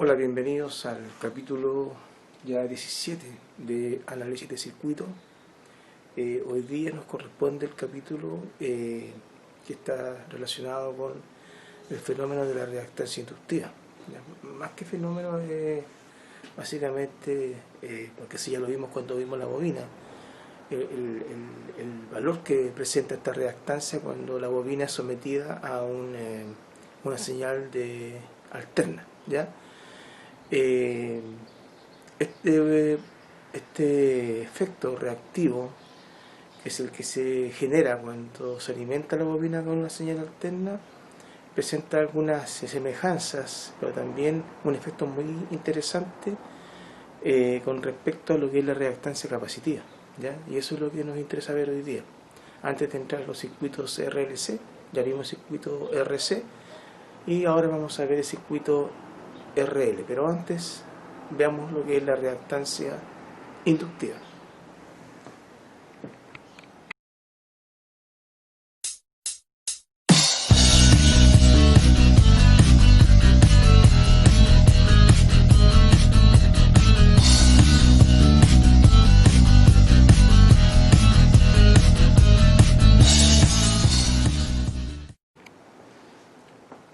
Hola, bienvenidos al capítulo ya 17 de análisis de circuito. Hoy día nos corresponde el capítulo que está relacionado con el fenómeno de la reactancia inductiva. Más que fenómeno, básicamente, porque así ya lo vimos cuando vimos la bobina, el valor que presenta esta reactancia cuando la bobina es sometida a una señal alterna, ¿ya? Este efecto reactivo, que es el que se genera cuando se alimenta la bobina con una señal alterna, presenta algunas semejanzas, pero también un efecto muy interesante con respecto a lo que es la reactancia capacitiva, ¿ya? Y eso es lo que nos interesa ver hoy día. Antes de entrar a los circuitos RLC, ya vimos el circuito RC y ahora vamos a ver el circuito RL, pero antes veamos lo que es la reactancia inductiva.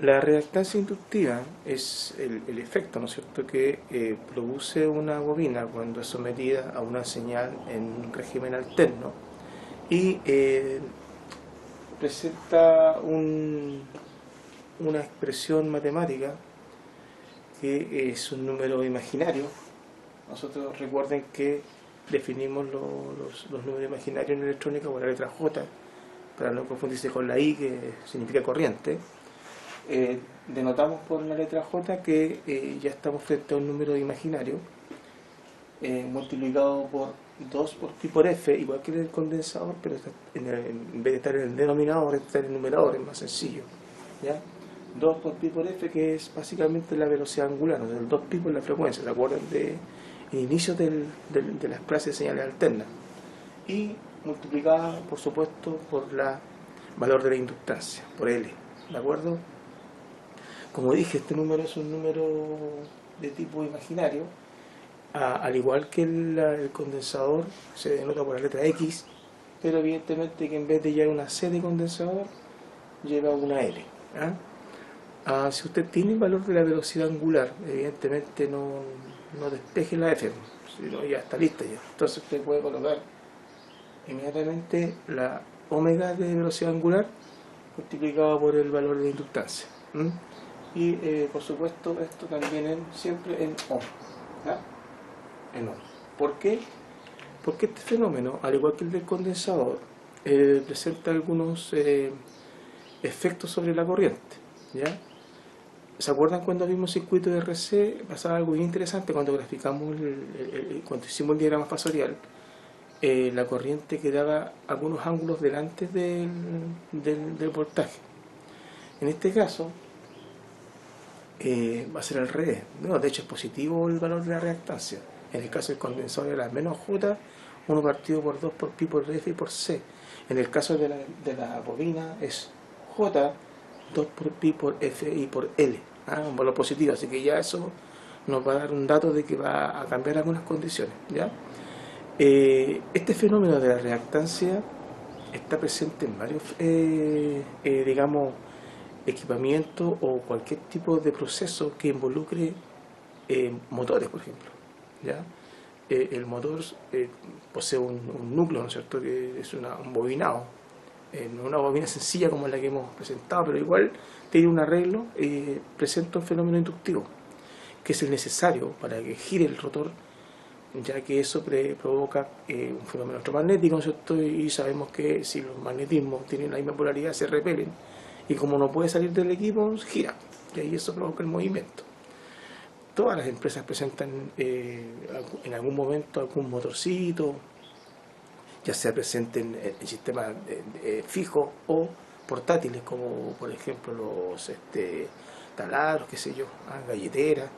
La reactancia inductiva es el efecto, ¿no es cierto?, que produce una bobina cuando es sometida a una señal en un régimen alterno y presenta una expresión matemática que es un número imaginario. Nosotros recuerden que definimos los números imaginarios en electrónica con la letra J, para no confundirse con la I, que significa corriente. Denotamos por la letra J que ya estamos frente a un número imaginario multiplicado por 2 por pi por f, igual que en el condensador, pero en vez de estar en el denominador, está en el numerador, es más sencillo, ¿ya? 2 por pi por f, que es básicamente la velocidad angular, o sea, el 2 pi por la frecuencia, ¿se acuerdan de inicio de las clases de señales alternas? Y multiplicada, por supuesto, por la valor de la inductancia, por L, ¿de acuerdo? Como dije, este número es un número de tipo imaginario, al igual que el condensador se denota por la letra X, pero evidentemente que en vez de llevar una C de condensador, lleva una L. Si usted tiene el valor de la velocidad angular, evidentemente no despeje la F, sino ya está lista ya. Entonces usted puede colocar inmediatamente la omega de velocidad angular multiplicado por el valor de inductancia. Y por supuesto esto también siempre en ohm, en ohm. ¿Por qué? Porque este fenómeno, al igual que el del condensador, presenta algunos efectos sobre la corriente, ¿ya? ¿Se acuerdan cuando vimos circuito de RC? Pasaba algo bien interesante cuando graficamos, cuando hicimos el diagrama fasorial. La corriente quedaba algunos ángulos delante del voltaje. En este caso va a ser al revés. No, de hecho es positivo el valor de la reactancia. En el caso del condensador era menos J, 1 partido por 2 por pi por F y por C. En el caso de la bobina es J, 2 por pi por F y por L, un valor positivo, así que ya eso nos va a dar un dato de que va a cambiar algunas condiciones, ¿ya? Este fenómeno de la reactancia está presente en varios, digamos, equipamiento o cualquier tipo de proceso que involucre motores, por ejemplo, ¿ya? El motor posee un núcleo, ¿no es cierto?, que es un bobinado, no una bobina sencilla como la que hemos presentado, pero igual tiene un arreglo, presenta un fenómeno inductivo, que es el necesario para que gire el rotor, ya que eso provoca un fenómeno electromagnético, ¿no es cierto?, y sabemos que si los magnetismos tienen la misma polaridad se repelen, y como no puede salir del equipo, gira, y ahí eso provoca el movimiento. Todas las empresas presentan en algún momento algún motorcito, ya sea presente en sistemas fijos o portátiles, como por ejemplo los taladros, qué sé yo, galleteras.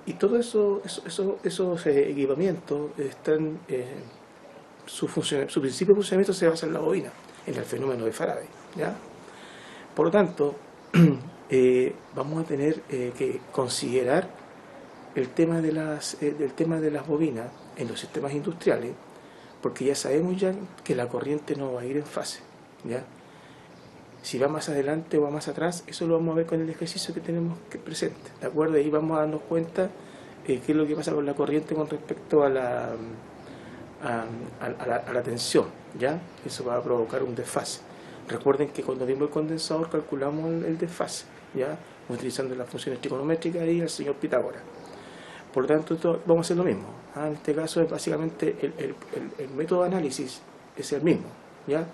Y todos esos equipamientos están, su principio de funcionamiento se basa en la bobina, en el fenómeno de Faraday, ¿ya? Por lo tanto, vamos a tener que considerar el tema del tema de las bobinas en los sistemas industriales, porque ya sabemos ya que la corriente no va a ir en fase, ¿ya? Si va más adelante o va más atrás, eso lo vamos a ver con el ejercicio que tenemos que presente, ¿de acuerdo? Ahí vamos a darnos cuenta qué es lo que pasa con la corriente con respecto a la tensión, ¿ya? Eso va a provocar un desfase. Recuerden que cuando vimos el condensador calculamos el desfase, ¿ya? Utilizando las funciones trigonométricas y el señor Pitágoras. Por lo tanto, vamos a hacer lo mismo. En este caso, es básicamente el método de análisis es el mismo, ¿ya?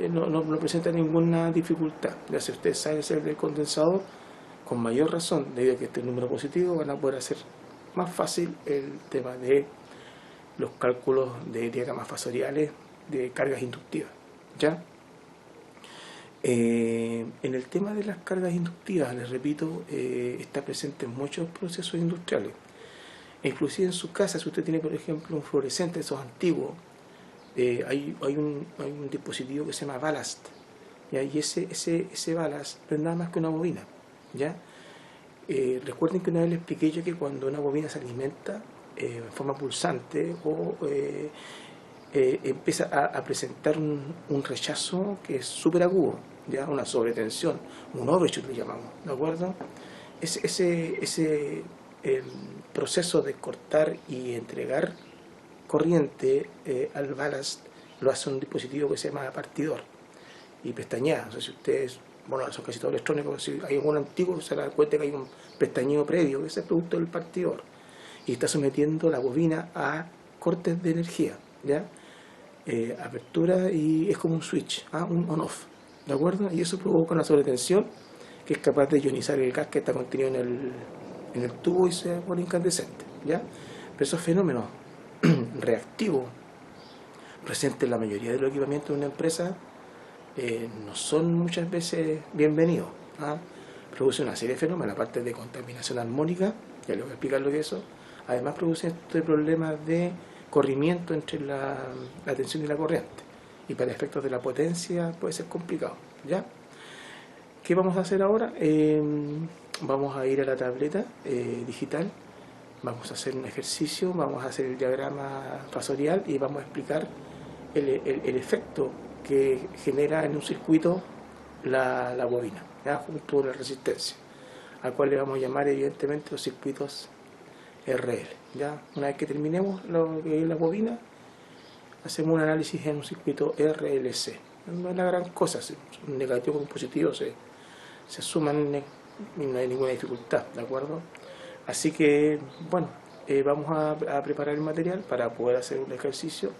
No presenta ninguna dificultad. Ya si ustedes saben hacer el condensador, con mayor razón, debido a que este es un número positivo, van a poder hacer más fácil el tema de los cálculos de diagramas fasoriales de cargas inductivas, ¿ya? En el tema de las cargas inductivas, les repito, está presente en muchos procesos industriales. Inclusive en su casa, si usted tiene, por ejemplo, un fluorescente, esos antiguos, hay un dispositivo que se llama ballast, ¿ya? Y ese ballast no es nada más que una bobina, ¿ya? Recuerden que una vez les expliqué yo que cuando una bobina se alimenta en forma pulsante o empieza a presentar un rechazo que es súper agudo, ¿ya? Una sobretensión, un overshoot le llamamos, ¿de acuerdo? Ese el proceso de cortar y entregar corriente al ballast lo hace un dispositivo que se llama partidor y pestañea. O sea, si ustedes, bueno, son casi todos electrónicos, si hay algún antiguo se da cuenta que hay un pestañeo previo, que es el producto del partidor, y está sometiendo la bobina a cortes de energía, ¿ya? Apertura y es como un switch, un on-off, ¿de acuerdo? Y eso provoca una sobretensión que es capaz de ionizar el gas que está contenido en el tubo y se pone incandescente, ¿ya? Pero esos fenómenos reactivos presentes en la mayoría de los equipamientos de una empresa no son muchas veces bienvenidos. Produce una serie de fenómenos, aparte de contaminación armónica, ya les voy a explicar lo que es eso. Además produce este problema de corrimiento entre la tensión y la corriente, y para efectos de la potencia puede ser complicado, ¿ya? ¿Qué vamos a hacer ahora? Vamos a ir a la tableta digital, vamos a hacer un ejercicio, vamos a hacer el diagrama fasorial y vamos a explicar el efecto que genera en un circuito la bobina, ¿ya? Junto a la resistencia, al cual le vamos a llamar evidentemente los circuitos RL, ¿ya? Una vez que terminemos lo que es la bobina, hacemos un análisis en un circuito RLC. No es la gran cosa, un negativo con un positivo se suman y no hay ninguna dificultad, ¿de acuerdo? Así que, bueno, vamos a preparar el material para poder hacer un ejercicio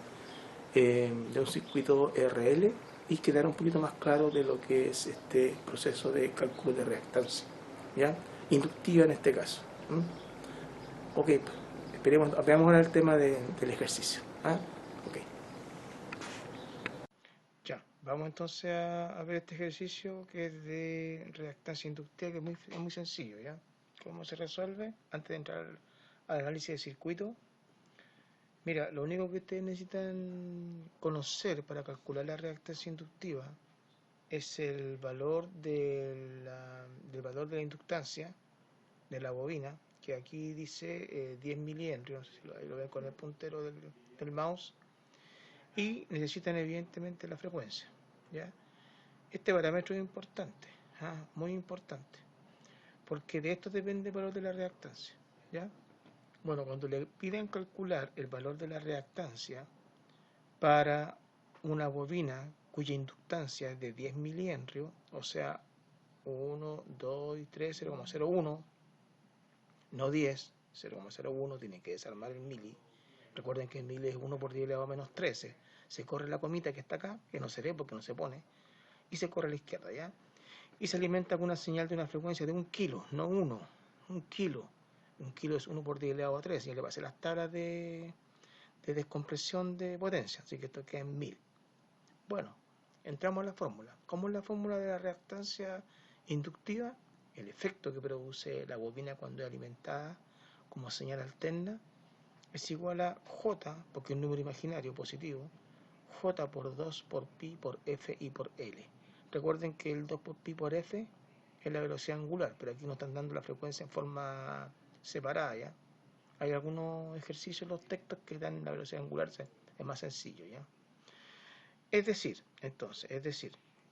de un circuito RL y quedar un poquito más claro de lo que es este proceso de cálculo de reactancia, ¿ya? Inductiva en este caso. Ok, esperemos, veamos ahora el tema del ejercicio. Ok. Ya, vamos entonces a ver este ejercicio que es de reactancia inductiva, que es muy sencillo, ¿ya? ¿Cómo se resuelve? Antes de entrar al análisis de circuito, mira, lo único que ustedes necesitan conocer para calcular la reactancia inductiva es el valor del valor de la inductancia de la bobina, que aquí dice 10 milihenrios, no sé si ahí lo ven con el puntero del mouse, y necesitan evidentemente la frecuencia, ¿ya? Este parámetro es importante, muy importante, porque de esto depende el valor de la reactancia, ¿ya? Bueno, cuando le piden calcular el valor de la reactancia para una bobina cuya inductancia es de 10 milihenrios, o sea, 1, 2 y 3, 0,01, no 10, 0,01, tienen que desarmar el mili. Recuerden que el mili es 1 por 10 elevado a menos 13. Se corre la comita que está acá, que no se ve porque no se pone, y se corre a la izquierda, ¿ya? Y se alimenta con una señal de una frecuencia de 1 kilo, no 1, 1 kilo. 1 kilo es 1 por 10 elevado a 3, y le pasé las tablas de descompresión de potencia, así que esto queda en 1000. Bueno, entramos a la fórmula. ¿Cómo es la fórmula de la reactancia inductiva? El efecto que produce la bobina cuando es alimentada como señal alterna es igual a J, porque es un número imaginario positivo, J por 2 por pi por F y por L. Recuerden que el 2 por pi por F es la velocidad angular, pero aquí nos están dando la frecuencia en forma separada, ¿ya? Hay algunos ejercicios en los textos que dan la velocidad angular, es más sencillo, ¿ya? Es decir, entonces,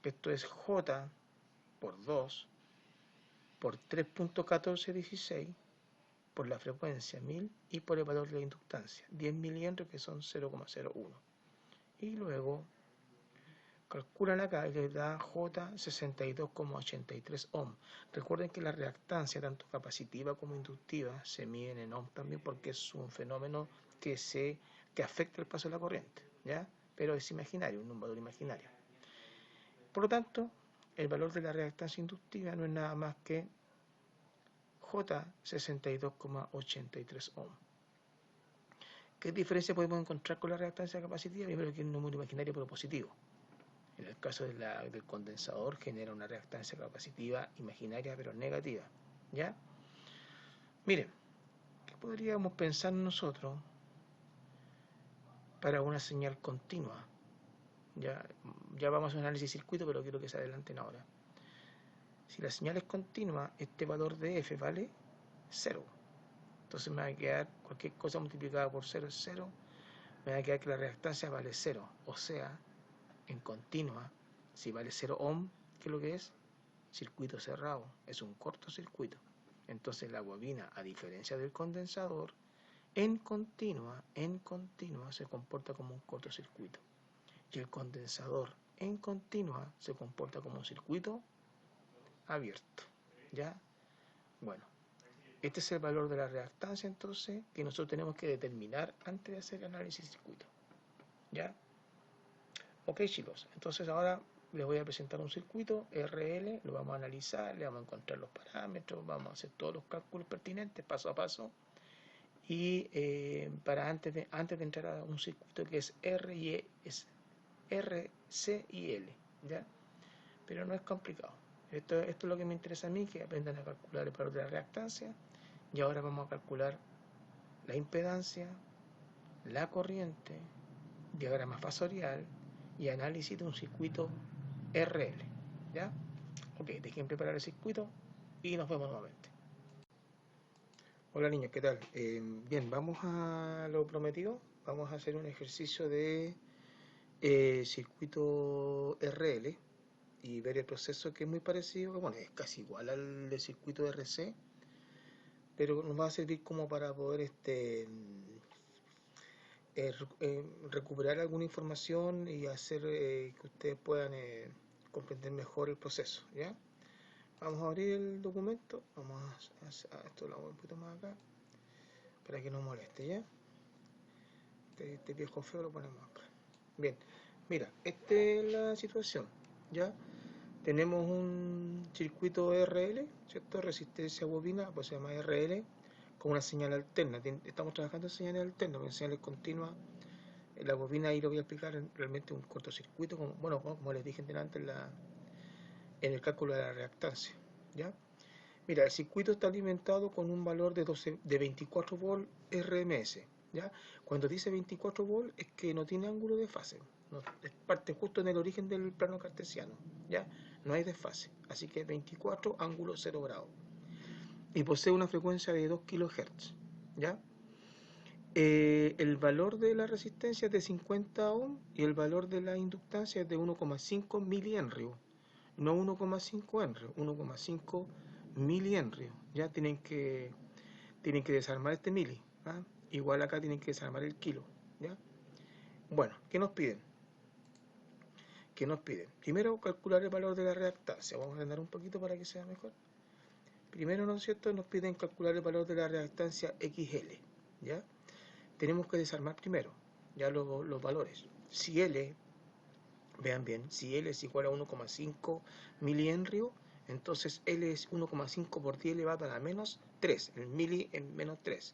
que esto es J por 2 por 3.1416 por la frecuencia 1000 y por el valor de la inductancia, 10 milihenrios que son 0,01. Y luego calculan acá y les da J 62,83 ohm. Recuerden que la reactancia, tanto capacitiva como inductiva, se miden en ohm también porque es un fenómeno que afecta el paso de la corriente, ¿ya? Pero es imaginario, un valor imaginario. Por lo tanto, el valor de la reactancia inductiva no es nada más que J 62,83 ohm. ¿Qué diferencia podemos encontrar con la reactancia capacitiva? Primero que es un número imaginario pero positivo. En el caso del condensador genera una reactancia capacitiva imaginaria pero negativa. ¿Ya? Miren, ¿qué podríamos pensar nosotros para una señal continua? Ya vamos a hacer un análisis de circuito, pero quiero que se adelanten ahora. Si la señal es continua, este valor de F vale 0. Entonces me va a quedar cualquier cosa multiplicada por 0 es 0. Me va a quedar que la reactancia vale 0. O sea, en continua, si vale 0 ohm, ¿qué es lo que es? Circuito cerrado, es un cortocircuito. Entonces la bobina, a diferencia del condensador, en continua se comporta como un cortocircuito. Y el condensador en continua se comporta como un circuito abierto. ¿Ya? Bueno, este es el valor de la reactancia entonces que nosotros tenemos que determinar antes de hacer el análisis de circuito. ¿Ya? Ok, chicos, entonces ahora les voy a presentar un circuito RL, lo vamos a analizar, le vamos a encontrar los parámetros, vamos a hacer todos los cálculos pertinentes paso a paso. Y para antes de entrar a un circuito que es R, C y L, ¿ya? Pero no es complicado. Esto es lo que me interesa a mí, que aprendan a calcular el valor de la reactancia. Y ahora vamos a calcular la impedancia, la corriente, diagrama fasorial y análisis de un circuito RL. ¿Ya? Ok, dejen preparar el circuito y nos vemos nuevamente. Hola niños, ¿qué tal? Bien, vamos a lo prometido. Vamos a hacer un ejercicio de circuito RL y ver el proceso, que es muy parecido, bueno, es casi igual al del circuito RC, pero nos va a servir como para poder recuperar alguna información y hacer que ustedes puedan comprender mejor el proceso, ¿ya? Vamos a abrir el documento, vamos a esto lo hago un poquito más acá, para que no moleste, ¿ya? Este viejo feo lo ponemos acá. Bien, mira, esta es la situación, ¿ya? Tenemos un circuito RL, ¿cierto? Resistencia bobina, pues se llama RL, con una señal alterna. Estamos trabajando en señales alternas, con señales continuas. La bobina, ahí lo voy a explicar, realmente un cortocircuito, como les dije antes en el cálculo de la reactancia, ¿ya? Mira, el circuito está alimentado con un valor de 24 volt RMS, ¿ya? Cuando dice 24 volt es que no tiene ángulo de fase, es parte justo en el origen del plano cartesiano, ¿ya? No hay desfase, así que 24 ángulo 0 grados. Y posee una frecuencia de 2 kHz, ¿ya? El valor de la resistencia es de 50 ohm y el valor de la inductancia es de 1,5 milihenrios, no 1,5 henrios, 1,5 milihenrios. Ya tienen que desarmar este mili, ¿ah? Igual acá tienen que desarmar el kilo, ¿ya? Bueno, ¿qué nos piden? Primero calcular el valor de la reactancia. Vamos a ordenar un poquito para que sea mejor. Primero, ¿no es cierto?, nos piden calcular el valor de la reactancia XL, ¿ya? Tenemos que desarmar primero ya los valores. Si L, vean bien, si L es igual a 1,5 milihenrio, entonces L es 1,5 por 10 elevado a la menos 3, el mili en menos 3.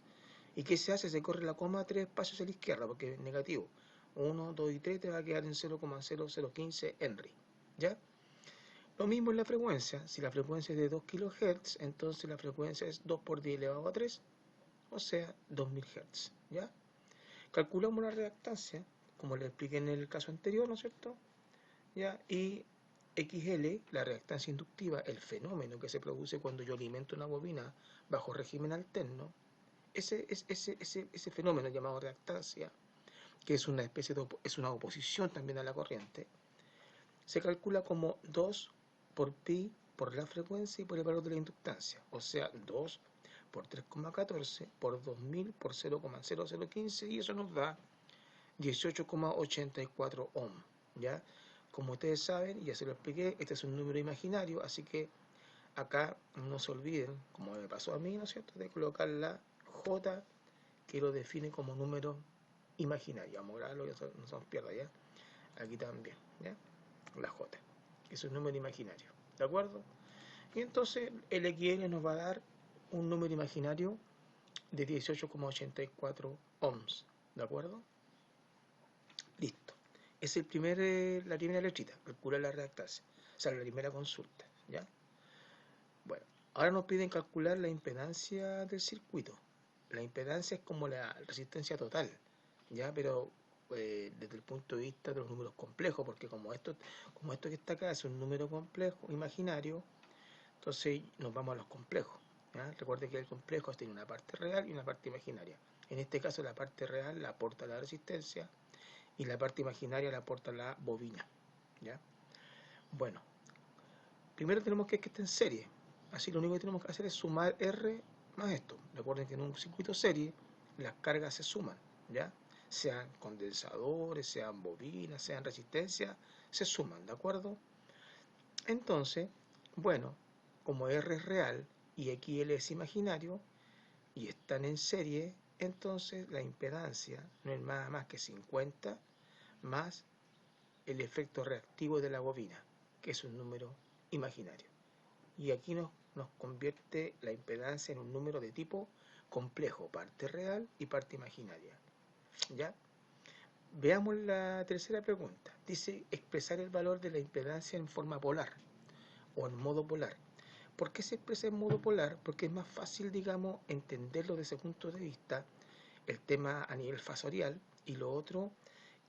¿Y qué se hace? Se corre la coma 3 espacios a la izquierda porque es negativo. 1, 2 y 3 te va a quedar en 0,0015 henry, ¿ya? Lo mismo en la frecuencia. Si la frecuencia es de 2 kHz, entonces la frecuencia es 2 por 10 elevado a 3, o sea, 2000 Hz, ¿ya? Calculamos la reactancia, como le expliqué en el caso anterior, ¿no es cierto? ¿Ya? Y XL, la reactancia inductiva, el fenómeno que se produce cuando yo alimento una bobina bajo régimen alterno, ese fenómeno llamado reactancia, que es una especie de es una oposición también a la corriente, se calcula como 2 por pi por la frecuencia y por el valor de la inductancia, o sea, 2 por 3,14 por 2000 por 0,0015 y eso nos da 18,84 ohm, ¿ya? Como ustedes saben, ya se lo expliqué, este es un número imaginario, así que acá no se olviden, como me pasó a mí, ¿no es cierto?, de colocar la J que lo define como número imaginario. Vamos a grabarlo, no se nos pierda, ¿ya? Aquí también, ¿ya? La J, que es un número imaginario, ¿de acuerdo? Y entonces el XL nos va a dar un número imaginario de 18,84 ohms, ¿de acuerdo? Listo. Es la primera letrita, calcula la reactancia, o sea, la primera consulta, ¿ya? Bueno, ahora nos piden calcular la impedancia del circuito. La impedancia es como la resistencia total, ¿ya? Pero desde el punto de vista de los números complejos, porque como esto que está acá es un número complejo, imaginario, entonces nos vamos a los complejos, ¿ya? Recuerde que el complejo tiene una parte real y una parte imaginaria. En este caso la parte real la aporta la resistencia y la parte imaginaria la aporta la bobina, ¿ya? Bueno, primero tenemos que esté en serie, así lo único que tenemos que hacer es sumar R más esto. Recuerden que en un circuito serie las cargas se suman, ¿ya? Sean condensadores, sean bobinas, sean resistencias, se suman, ¿de acuerdo? Entonces, bueno, como R es real y XL es imaginario y están en serie, entonces la impedancia no es nada más que 50 más el efecto reactivo de la bobina, que es un número imaginario. Y aquí nos convierte la impedancia en un número de tipo complejo, parte real y parte imaginaria. ¿Ya? Veamos la tercera pregunta. Dice expresar el valor de la impedancia en forma polar o en modo polar. ¿Por qué se expresa en modo polar? Porque es más fácil, digamos, entenderlo desde ese punto de vista, el tema a nivel fasorial, y lo otro,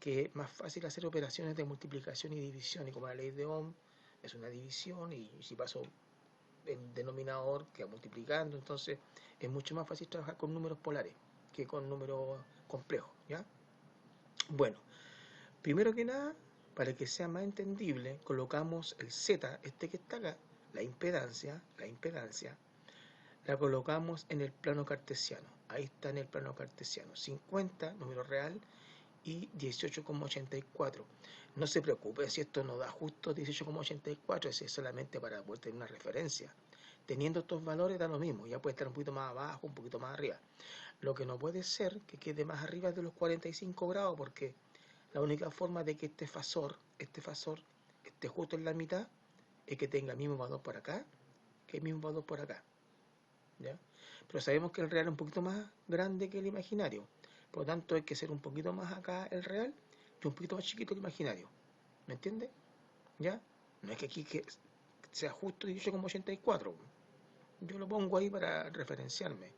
que es más fácil hacer operaciones de multiplicación y división, y como la ley de Ohm es una división, y si paso el denominador que va multiplicando, entonces es mucho más fácil trabajar con números polares que con números complejos, ¿ya? Bueno, primero que nada, para que sea más entendible, colocamos el Z, este que está acá, la impedancia, la colocamos en el plano cartesiano. Ahí está en el plano cartesiano. 50, número real, y 18,84. No se preocupe si esto no da justo 18,84, es solamente para poder tener una referencia. Teniendo estos valores da lo mismo, ya puede estar un poquito más abajo, un poquito más arriba. Lo que no puede ser que quede más arriba de los 45 grados, porque la única forma de que este fasor esté justo en la mitad es que tenga el mismo valor por acá que el mismo valor por acá, ¿ya? Pero sabemos que el real es un poquito más grande que el imaginario, por lo tanto hay que ser un poquito más acá el real y un poquito más chiquito el imaginario, ¿me entiende? ¿Ya? No es que aquí sea justo 18,84, yo lo pongo ahí para referenciarme.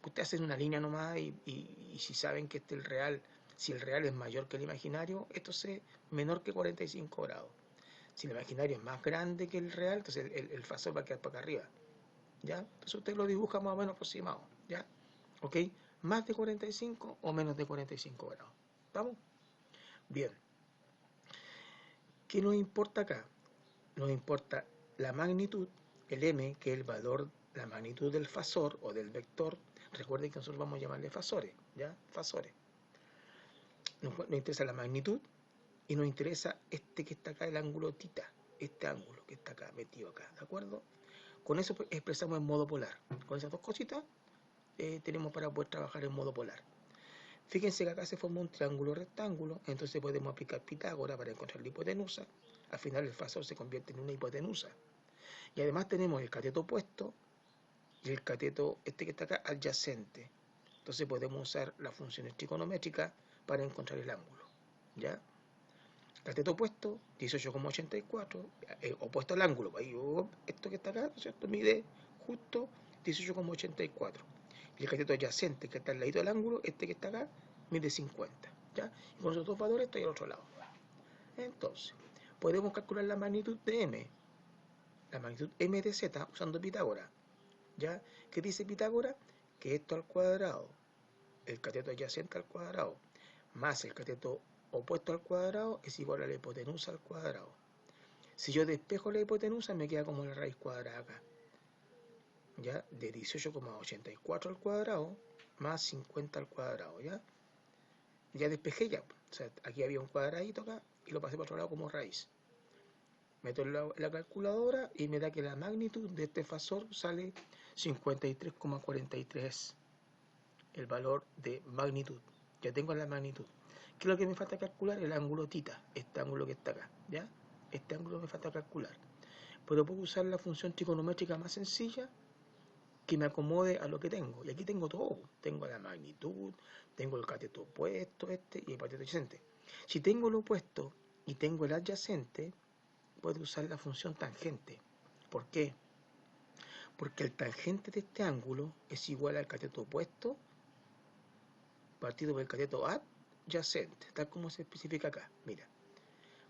Ustedes hacen una línea nomás y si saben que el real, si el real es mayor que el imaginario, esto es menor que 45 grados. Si el imaginario es más grande que el real, entonces el fasor va a quedar para acá arriba, ¿ya? Entonces usted lo dibuja más o menos aproximado, ¿ya? ¿Ok? Más de 45 o menos de 45 grados. ¿Vamos? Bien. ¿Qué nos importa acá? Nos importa la magnitud, el m, que es el valor, la magnitud del fasor o del vector. Recuerden que nosotros vamos a llamarle fasores, ¿ya? Fasores. Nos interesa la magnitud y nos interesa este que está acá, el ángulo tita, este ángulo que está acá, metido acá, ¿de acuerdo? Con eso expresamos en modo polar. Con esas dos cositas tenemos para poder trabajar en modo polar. Fíjense que acá se forma un triángulo rectángulo, entonces podemos aplicar Pitágoras para encontrar la hipotenusa. Al final el fasor se convierte en una hipotenusa. Y además tenemos el cateto opuesto y el cateto, este que está acá, adyacente. Entonces podemos usar las funciones trigonométricas para encontrar el ángulo, ¿ya? Cateto opuesto, 18,84, opuesto al ángulo. Ahí, esto que está acá, ¿cierto? Mide justo 18,84. Y el cateto adyacente, que está al lado del ángulo, este que está acá, mide 50. ¿Ya? Y con esos dos valores estoy al otro lado. Entonces, podemos calcular la magnitud de m, la magnitud m de z usando Pitágoras. ¿Ya? ¿Qué dice Pitágoras? Que esto al cuadrado, el cateto adyacente al cuadrado, más el cateto opuesto al cuadrado es igual a la hipotenusa al cuadrado. Si yo despejo la hipotenusa me queda como la raíz cuadrada acá. ¿Ya? De 18,84 al cuadrado más 50 al cuadrado. Ya despejé ya. O sea, aquí había un cuadradito acá y lo pasé para otro lado como raíz. Meto en la calculadora y me da que la magnitud de este fasor sale 53,43. El valor de magnitud. Ya tengo la magnitud. ¿Qué es lo que me falta calcular? El ángulo tita, este ángulo que está acá. ¿Ya? Este ángulo me falta calcular. Pero puedo usar la función trigonométrica más sencilla que me acomode a lo que tengo. Y aquí tengo todo. Tengo la magnitud, tengo el cateto opuesto, y el cateto adyacente. Si tengo lo opuesto y tengo el adyacente, puedo usar la función tangente. ¿Por qué? Porque el tangente de este ángulo es igual al cateto opuesto partido por el cateto adyacente, tal como se especifica acá. Mira,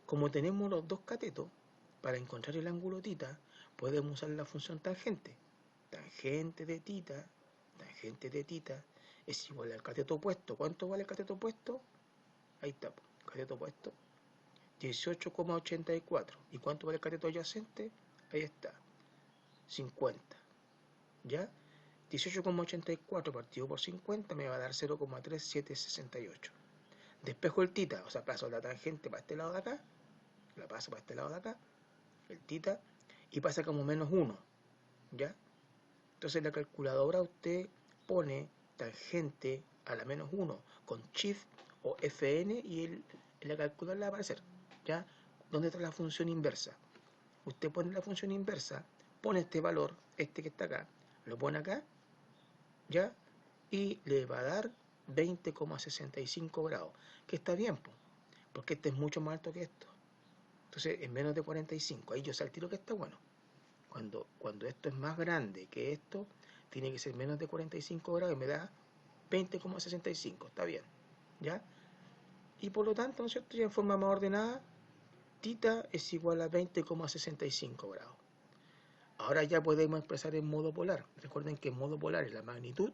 como tenemos los dos catetos, para encontrar el ángulo tita, podemos usar la función tangente. Tangente de tita es igual al cateto opuesto. ¿Cuánto vale el cateto opuesto? Ahí está, cateto opuesto, 18,84. ¿Y cuánto vale el cateto adyacente? Ahí está, 50. ¿Ya? 18,84 partido por 50 me va a dar 0,3768. Despejo el tita, o sea, paso la tangente para este lado de acá, la paso para este lado de acá, el tita, y pasa como menos 1, ¿ya? Entonces en la calculadora usted pone tangente a la menos 1 con Shift o Fn y en la calculadora le va a aparecer, ¿ya? ¿Dónde está la función inversa? Usted pone la función inversa, pone este valor, este que está acá, lo pone acá, ¿ya? Y le va a dar 20,65 grados, que está bien, porque este es mucho más alto que esto. Entonces, en menos de 45, ahí yo sé al tiro que está bueno. Cuando esto es más grande que esto, tiene que ser menos de 45 grados y me da 20,65, está bien, ¿ya? Y por lo tanto, ¿no es cierto?, ya en forma más ordenada, tita es igual a 20,65 grados. Ahora ya podemos expresar en modo polar. Recuerden que en modo polar es la magnitud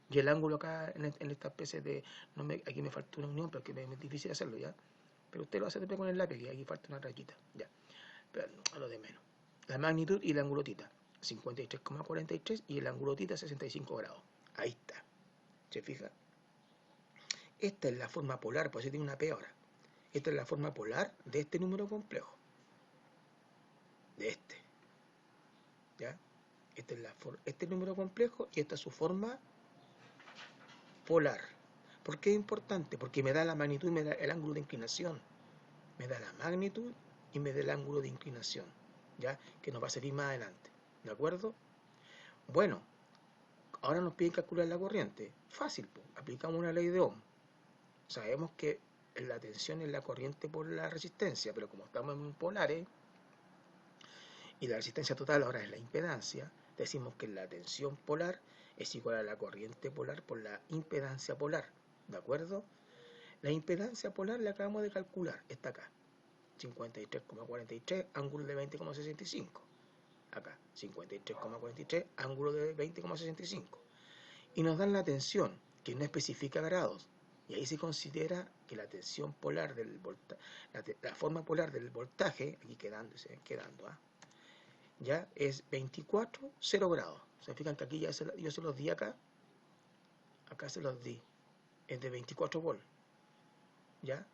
y el ángulo acá en esta especie de... aquí me falta una unión, pero que es difícil hacerlo, ¿ya? Pero usted lo hace después con el lápiz, y aquí falta una rayita, ya. Pero a lo de menos. La magnitud y el ángulo tita, 53,43 y el ángulo tita 65 grados. Ahí está. ¿Se fija? Esta es la forma polar, pues tiene una P ahora. Esta es la forma polar de este número complejo. De este. ¿Ya? Este número complejo y esta es su forma polar. ¿Por qué es importante? Porque me da la magnitud y me da el ángulo de inclinación. Me da la magnitud y me da el ángulo de inclinación, ¿ya? Que nos va a servir más adelante. ¿De acuerdo? Bueno, ahora nos piden calcular la corriente. Fácil, pues. Aplicamos una ley de Ohm. Sabemos que la tensión es la corriente por la resistencia, pero como estamos en polares, y la resistencia total ahora es la impedancia, decimos que la tensión polar es igual a la corriente polar por la impedancia polar, ¿de acuerdo? La impedancia polar la acabamos de calcular, está acá, 53,43, ángulo de 20,65, acá, 53,43, ángulo de 20,65, y nos dan la tensión, que no especifica grados, y ahí se considera que la tensión polar del voltaje, la forma polar del voltaje, aquí quedando, ya es 24, 0 grados. Se fijan que aquí yo se los di acá se los di, es de 24 volt, ya,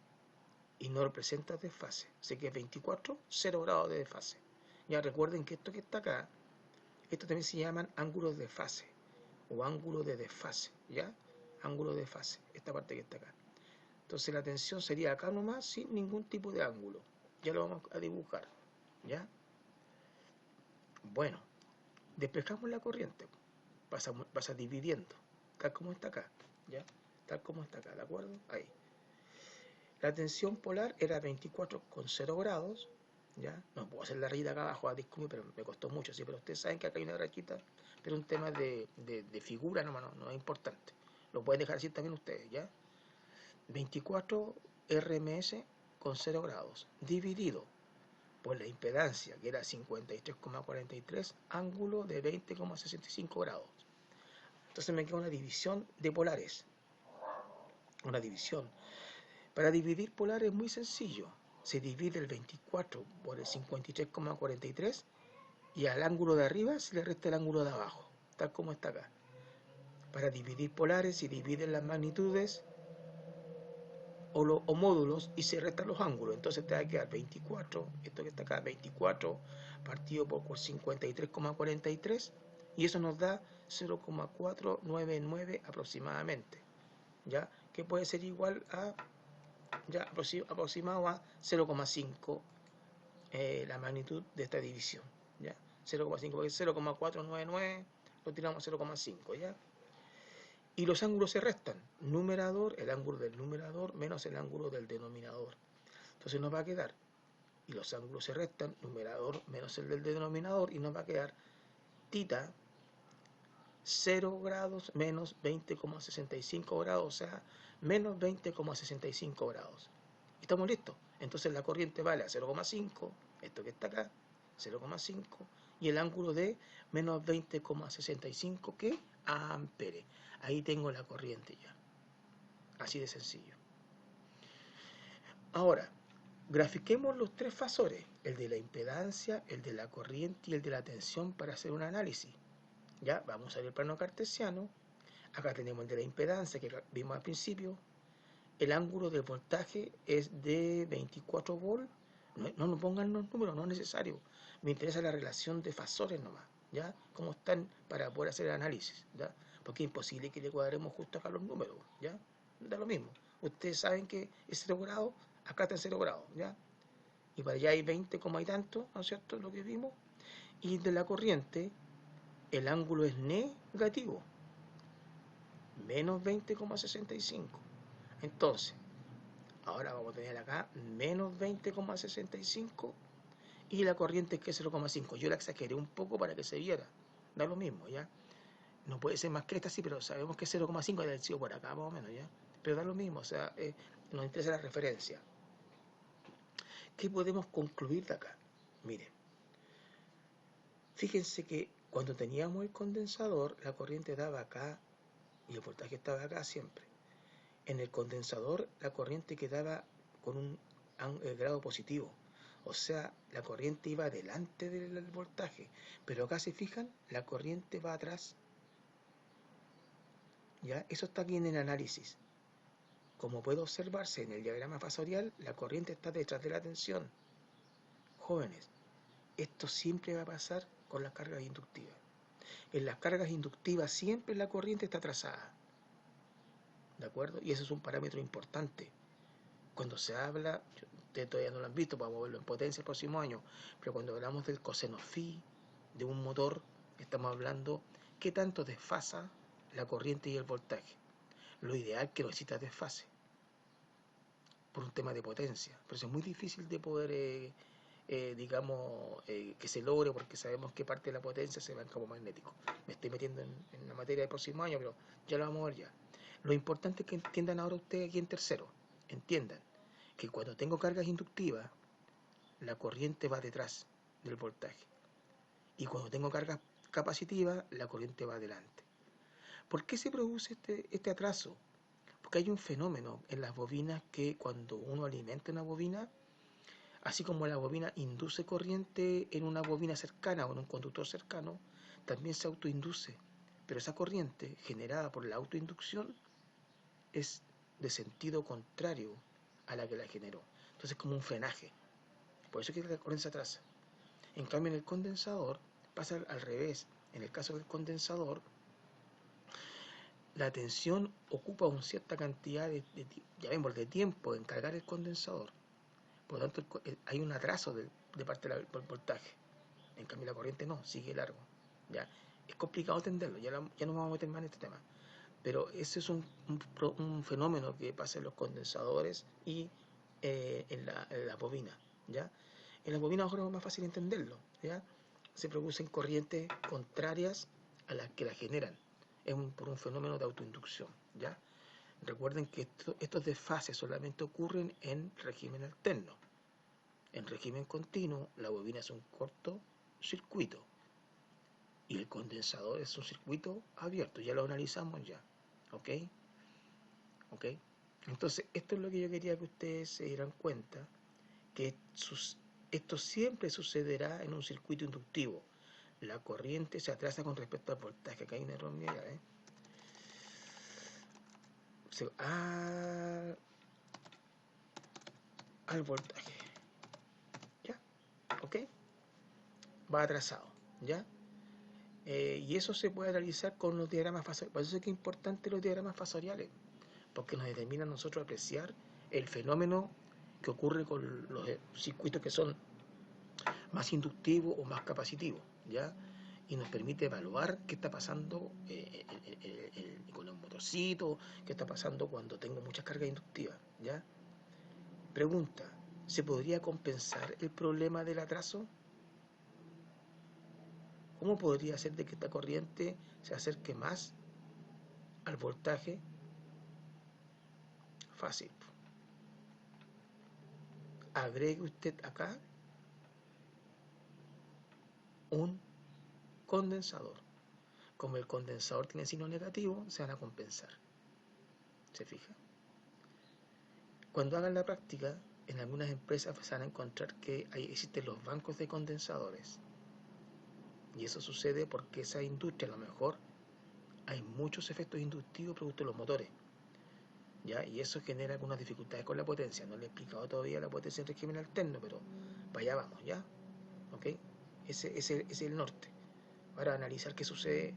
y no representa desfase, así que es 24, 0 grados de desfase. Ya recuerden que esto que está acá, esto también se llaman ángulos de fase o ángulo de desfase, ya, ángulo de fase, esta parte que está acá. Entonces la tensión sería acá nomás sin ningún tipo de ángulo, ya lo vamos a dibujar, ya. Bueno, despejamos la corriente, pasa dividiendo, tal como está acá, ¿ya? Tal como está acá, ¿de acuerdo? Ahí. La tensión polar era 24,0 grados, ¿ya? No puedo hacer la rayita acá abajo, disculpe, pero me costó mucho, sí, pero ustedes saben que acá hay una rayita, pero un tema de figura no es importante. Lo pueden dejar así también ustedes, ¿ya? 24 RMS con 0 grados, dividido por la impedancia, que era 53,43, ángulo de 20,65 grados. Entonces me queda una división de polares. Una división. Para dividir polares es muy sencillo. Se divide el 24 por el 53,43 y al ángulo de arriba se le resta el ángulo de abajo, tal como está acá. Para dividir polares se dividen las magnitudes o módulos y se restan los ángulos. Entonces te va a quedar 24, esto que está acá, 24 partido por 53,43 y eso nos da 0,499 aproximadamente, ¿ya? Que puede ser igual a, ya aproximado a 0,5 la magnitud de esta división, ¿ya? 0,5, porque 0,499 lo tiramos a 0,5, ¿ya? Y los ángulos se restan. Numerador, el ángulo del numerador menos el ángulo del denominador. Entonces nos va a quedar, y los ángulos se restan, numerador menos el del denominador, y nos va a quedar tita 0 grados menos 20,65 grados, o sea, menos 20,65 grados. ¿Estamos listos? Entonces la corriente vale a 0,5, esto que está acá, 0,5, y el ángulo de menos 20,65, ¿qué? Amperes. Ahí tengo la corriente ya. Así de sencillo. Ahora, grafiquemos los tres fasores, el de la impedancia, el de la corriente y el de la tensión para hacer un análisis. Ya, vamos a ver el plano cartesiano. Acá tenemos el de la impedancia que vimos al principio. El ángulo del voltaje es de 24 volts. No nos pongan los números, no es necesario. Me interesa la relación de fasores nomás, ¿ya? Cómo están para poder hacer el análisis, ¿ya? Porque es imposible que le cuadremos justo acá los números, ¿ya? Da lo mismo. Ustedes saben que es 0 grados, acá está en 0 grados, ¿ya? Y para allá hay 20, como hay tanto, ¿no es cierto? Lo que vimos. Y de la corriente, el ángulo es negativo, menos 20,65. Entonces, ahora vamos a tener acá menos 20,65 y la corriente es que es 0,5. Yo la exageré un poco para que se viera. Da lo mismo, ¿ya? No puede ser más que esta, sí, pero sabemos que es 0,5 debe haber sido por acá, más o menos, ¿ya? Pero da lo mismo, o sea, nos interesa la referencia. ¿Qué podemos concluir de acá? Miren, fíjense que cuando teníamos el condensador, la corriente daba acá y el voltaje estaba acá siempre. En el condensador, la corriente quedaba con un grado positivo. O sea, la corriente iba delante del voltaje. Pero acá se fijan, la corriente va atrás. ¿Ya? Eso está aquí en el análisis. Como puede observarse en el diagrama fasorial, la corriente está detrás de la tensión. Jóvenes, esto siempre va a pasar con las cargas inductivas. En las cargas inductivas siempre la corriente está trazada. ¿De acuerdo? Y eso es un parámetro importante. Cuando se habla, ustedes todavía no lo han visto, vamos a verlo en potencia el próximo año, pero cuando hablamos del coseno phi de un motor, estamos hablando qué tanto desfasa la corriente y el voltaje. Lo ideal es que no exista desfase por un tema de potencia, pero eso es muy difícil de poder, digamos, que se logre porque sabemos que parte de la potencia se va en campo magnético. Me estoy metiendo en la materia del próximo año, pero ya lo vamos a ver ya. Lo importante es que entiendan ahora ustedes aquí en tercero, entiendan que cuando tengo cargas inductivas, la corriente va detrás del voltaje. Y cuando tengo cargas capacitivas, la corriente va adelante. ¿Por qué se produce este atraso? Porque hay un fenómeno en las bobinas que cuando uno alimenta una bobina, así como la bobina induce corriente en una bobina cercana o en un conductor cercano, también se autoinduce. Pero esa corriente generada por la autoinducción es de sentido contrario a la que la generó. Entonces es como un frenaje. Por eso es que la corriente se atrasa. En cambio, en el condensador pasa al revés. En el caso del condensador, la tensión ocupa una cierta cantidad de tiempo en cargar el condensador. Por lo tanto, hay un atraso de parte del voltaje. En cambio, la corriente no, sigue largo. ¿Ya? Es complicado entenderlo, ya no vamos a meter más en este tema. Pero ese es un fenómeno que pasa en los condensadores y en la bobina, ¿ya? En las bobinas ahora es más fácil entenderlo, ¿ya? Se producen corrientes contrarias a las que la generan. Es por un fenómeno de autoinducción, ¿ya? Recuerden que estos desfases solamente ocurren en régimen alterno. En régimen continuo, la bobina es un cortocircuito y el condensador es un circuito abierto. Ya lo analizamos ya. ¿Ok? ¿Ok? Entonces, esto es lo que yo quería que ustedes se dieran cuenta, que esto siempre sucederá en un circuito inductivo. La corriente se atrasa con respecto al voltaje. Acá hay un error mío, ya, al voltaje. ¿Ya? ¿Ok? Va atrasado. ¿Ya? Y eso se puede realizar con los diagramas fasoriales. Por eso es que es importante los diagramas fasoriales, porque nos determina a nosotros apreciar el fenómeno que ocurre con los circuitos que son más inductivos o más capacitivos, ¿ya? Y nos permite evaluar qué está pasando con los motorcitos, qué está pasando cuando tengo muchas cargas inductivas, ¿ya? Pregunta, ¿se podría compensar el problema del atraso? ¿Cómo podría ser de que esta corriente se acerque más al voltaje? Fácil. Agregue usted acá un condensador. Como el condensador tiene signo negativo, se van a compensar. ¿Se fija? Cuando hagan la práctica, en algunas empresas se van a encontrar que existen los bancos de condensadores. Y eso sucede porque esa industria, a lo mejor, hay muchos efectos inductivos producto de los motores. ¿Ya? Y eso genera algunas dificultades con la potencia. No le he explicado todavía la potencia en régimen alterno, pero para allá vamos, ¿ya? ¿Ok? Ese es el norte. Para analizar qué sucede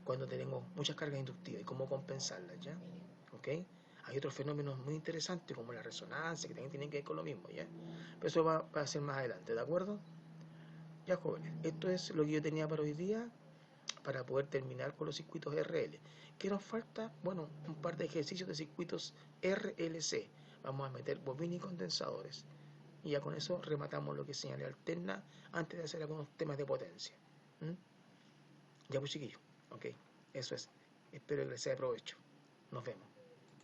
cuando tenemos muchas cargas inductivas y cómo compensarlas, ¿ya? ¿Ok? Hay otros fenómenos muy interesantes como la resonancia que también tienen que ver con lo mismo, ¿ya? Pero eso va a ser más adelante, ¿de acuerdo? Ya, jóvenes, esto es lo que yo tenía para hoy día para poder terminar con los circuitos RL. ¿Qué nos falta? Bueno, un par de ejercicios de circuitos RLC. Vamos a meter bobina y condensadores. Y ya con eso rematamos lo que es señal alterna antes de hacer algunos temas de potencia. ¿Mm? Ya pues chiquillos, ok, eso es. Espero que les sea de provecho. Nos vemos.